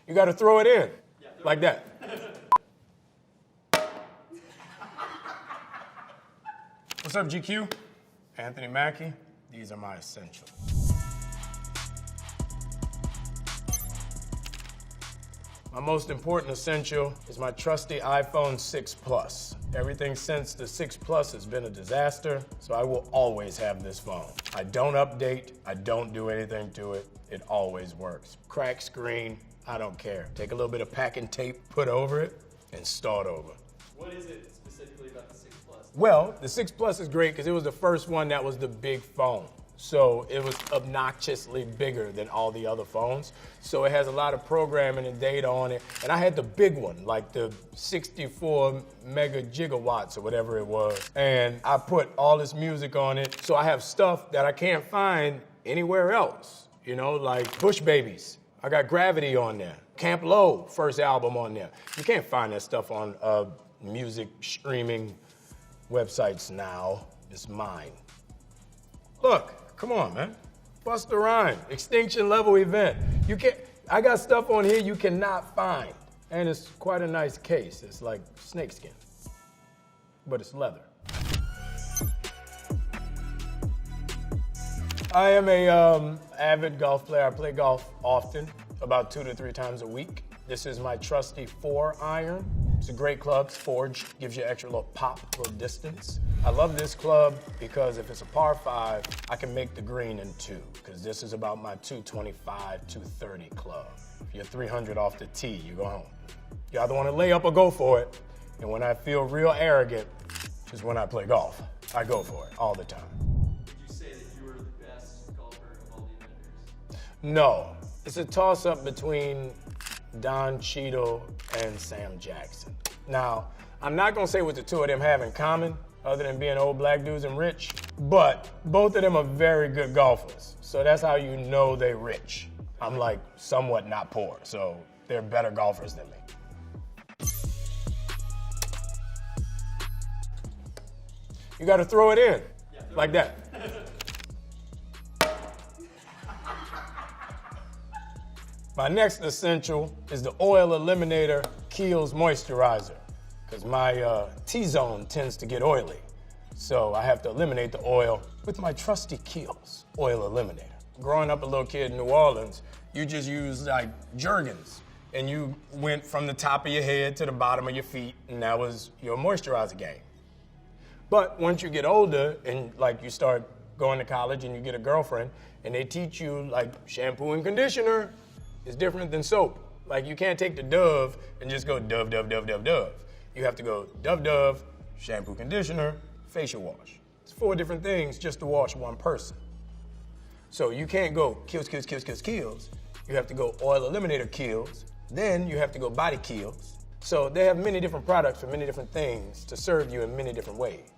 You got to throw it in, like that. What's up, GQ? Anthony Mackie. These are my essentials. My most important essential is my trusty iPhone 6 Plus. Everything since the 6 Plus has been a disaster, so I will always have this phone. I don't update, I don't do anything to it. It always works. Cracked screen, I don't care. Take a little bit of packing tape, put over it, and start over. What is it specifically about the 6 Plus? Well, the 6 Plus is great because it was the first one that was the big phone. So it was obnoxiously bigger than all the other phones. So it has a lot of programming and data on it. And I had the big one, like the 64 mega gigawatts or whatever it was. And I put all this music on it. So I have stuff that I can't find anywhere else. You know, like Bush Babies. I got Gravity on there. Camp Low, first album on there. You can't find that stuff on music streaming websites now. It's mine. Look. Come on, man. Bust a rhyme. Extinction level event. You can't, I got stuff on here you cannot find. And it's quite a nice case. It's like snakeskin, but it's leather. I am a avid golf player. I play golf often, about 2 to 3 times a week. This is my trusty 4-iron. It's a great club. It's forged, gives you extra little pop, little distance. I love this club because if it's a par 5, I can make the green in 2, because this is about my 225, 230 club. If you're 300 off the tee, you go home. You either want to lay up or go for it. And when I feel real arrogant, is when I play golf. I go for it all the time. Would you say that you were the best golfer of all the inventors? No, it's a toss-up between Don Cheadle and Sam Jackson. Now, I'm not gonna say what the two of them have in common, other than being old black dudes and rich, but both of them are very good golfers. So that's how you know they're rich. I'm like somewhat not poor, so they're better golfers than me. You gotta throw it in, like that. My next essential is the Oil Eliminator Kiehl's Moisturizer, because my T-zone tends to get oily. So I have to eliminate the oil with my trusty Kiehl's Oil Eliminator. Growing up a little kid in New Orleans, you just used like Jergens, and you went from the top of your head to the bottom of your feet, and that was your moisturizer game. But once you get older and like you start going to college and you get a girlfriend, and they teach you like shampoo and conditioner, it's different than soap. Like you can't take the Dove and just go Dove, Dove, Dove, Dove, Dove. You have to go Dove, Dove, shampoo, conditioner, facial wash. It's 4 different things just to wash one person. So you can't go Kiehl's, Kiehl's, Kiehl's, Kiehl's, Kiehl's. You have to go Oil Eliminator Kiehl's. Then you have to go Body Kiehl's. So they have many different products for many different things to serve you in many different ways.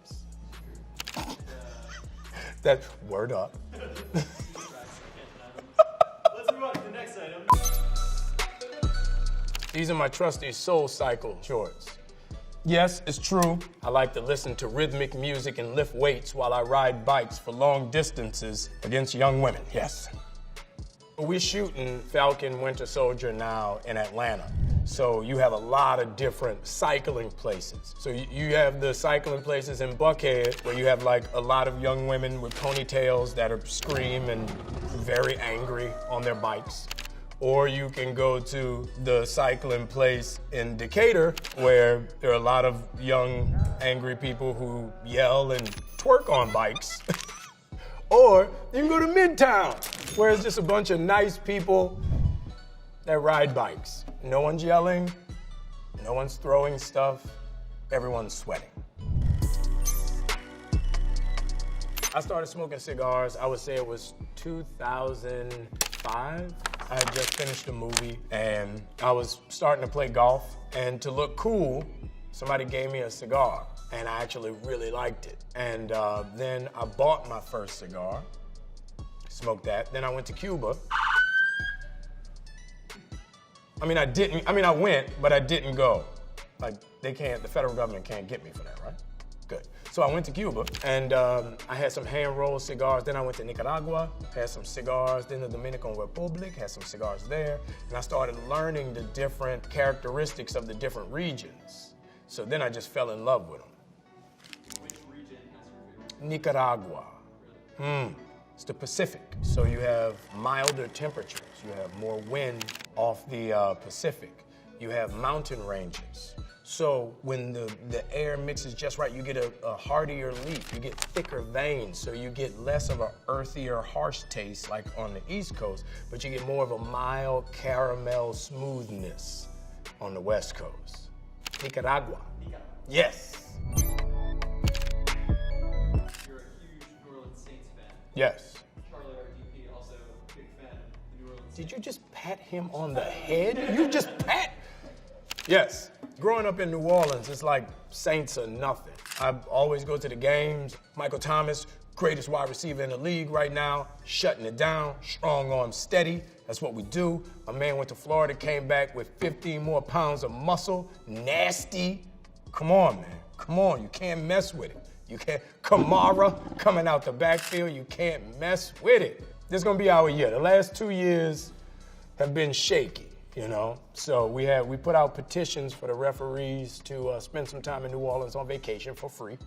That's word up. Let's move on to the next item. These are my trusty Soul Cycle shorts. Yes, it's true. I like to listen to rhythmic music and lift weights while I ride bikes for long distances against young women, yes. We're shooting Falcon Winter Soldier now in Atlanta. So you have a lot of different cycling places. So you have the cycling places in Buckhead where you have like a lot of young women with ponytails that are scream and very angry on their bikes. Or you can go to the cycling place in Decatur where there are a lot of young, angry people who yell and twerk on bikes. Or you can go to Midtown where it's just a bunch of nice people that ride bikes. No one's yelling, no one's throwing stuff, everyone's sweating. I started smoking cigars, I would say it was 2005. I had just finished a movie and I was starting to play golf, and to look cool, somebody gave me a cigar and I actually really liked it. And then I bought my first cigar, smoked that, then I went to Cuba. I went, but I didn't go. Like, the federal government can't get me for that, right? Good. So I went to Cuba, and I had some hand-rolled cigars. Then I went to Nicaragua, had some cigars. Then the Dominican Republic, had some cigars there. And I started learning the different characteristics of the different regions. So then I just fell in love with them. Which region has your favorite? Nicaragua. It's the Pacific. So you have milder temperatures. You have more wind off the Pacific. You have mountain ranges. So when the air mixes just right, you get a heartier leaf. You get thicker veins, so you get less of an earthier, harsh taste like on the East Coast, but you get more of a mild caramel smoothness on the West Coast. Nicaragua. Yes. You're a huge New Orleans Saints fan. Yes. Charlie, our DP, also a big fan of the New Orleans Saints. Did you just pat him on the head? You just pat? Yes. Growing up in New Orleans, it's like Saints are nothing. I always go to the games. Michael Thomas, greatest wide receiver in the league right now, shutting it down, strong arm steady. That's what we do. My man went to Florida, came back with 15 more pounds of muscle, nasty. Come on, man. Come on, you can't mess with it. You can't. Kamara coming out the backfield, you can't mess with it. This is gonna be our year. The last 2 years have been shaky. You know, so we put out petitions for the referees to spend some time in New Orleans on vacation for free.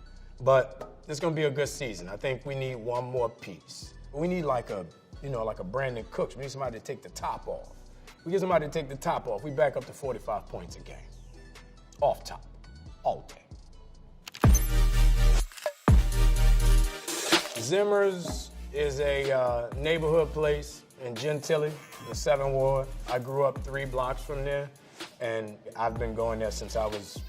But it's gonna be a good season. I think we need one more piece. We need like a Brandon Cooks. We need somebody to take the top off. We get somebody to take the top off. We back up to 45 points a game. Off top, all day. Zimmer's is a neighborhood place in Gentilly, the 7th Ward. I grew up 3 blocks from there, and I've been going there since I was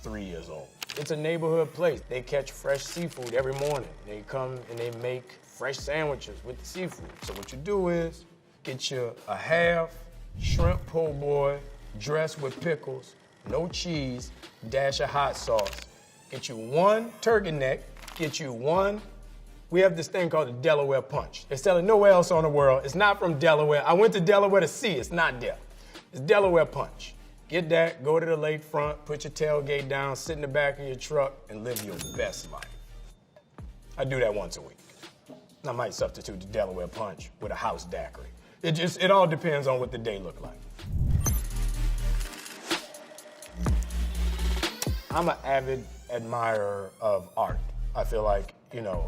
3 years old. It's a neighborhood place. They catch fresh seafood every morning. They come and they make fresh sandwiches with the seafood. So what you do is get you a half shrimp po' boy dressed with pickles, no cheese, dash of hot sauce. Get you 1 turkey neck, get you 1. We have this thing called the Delaware Punch. They sell it nowhere else on the world. It's not from Delaware. I went to Delaware to see. It's not there. It's Delaware Punch. Get that, go to the lakefront, put your tailgate down, sit in the back of your truck, and live your best life. I do that once a week. I might substitute the Delaware Punch with a house daiquiri. It all depends on what the day look like. I'm an avid admirer of art. I feel like,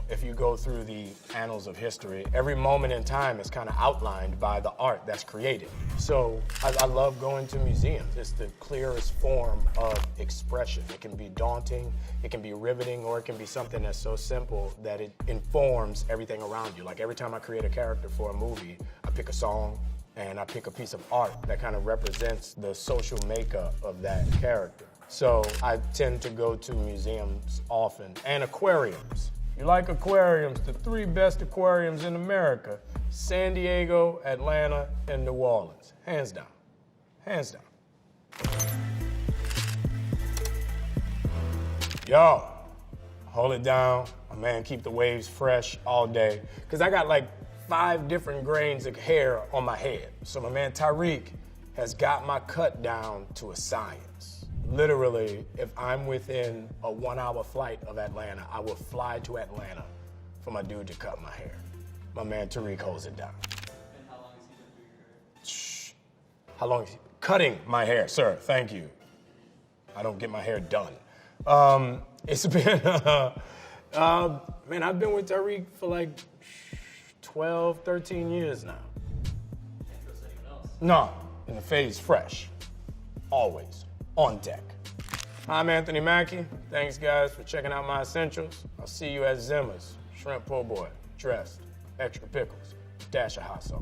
if you go through the annals of history, every moment in time is kind of outlined by the art that's created. So I love going to museums. It's the clearest form of expression. It can be daunting, it can be riveting, or it can be something that's so simple that it informs everything around you. Like every time I create a character for a movie, I pick a song and I pick a piece of art that kind of represents the social makeup of that character. So I tend to go to museums often, and aquariums. You like aquariums, the 3 best aquariums in America: San Diego, Atlanta, and New Orleans. Hands down. Hands down. Yo, hold it down. My man, keep the waves fresh all day. Because I got like 5 different grains of hair on my head. So my man Tariq has got my cut down to a science. Literally, if I'm within a 1-hour flight of Atlanta, I will fly to Atlanta for my dude to cut my hair. My man Tariq holds it down. And how long has he been doing your hair? Shh. How long is he? Cutting my hair, sir. Thank you. I don't get my hair done. It's been, man, I've been with Tariq for like 12, 13 years now. Can't trust anyone else. No, and the fade's fresh. Always. On deck. I'm Anthony Mackie. Thanks, guys, for checking out my essentials. I'll see you at Zimmer's. Shrimp po' boy, dressed, extra pickles, dash of hot sauce.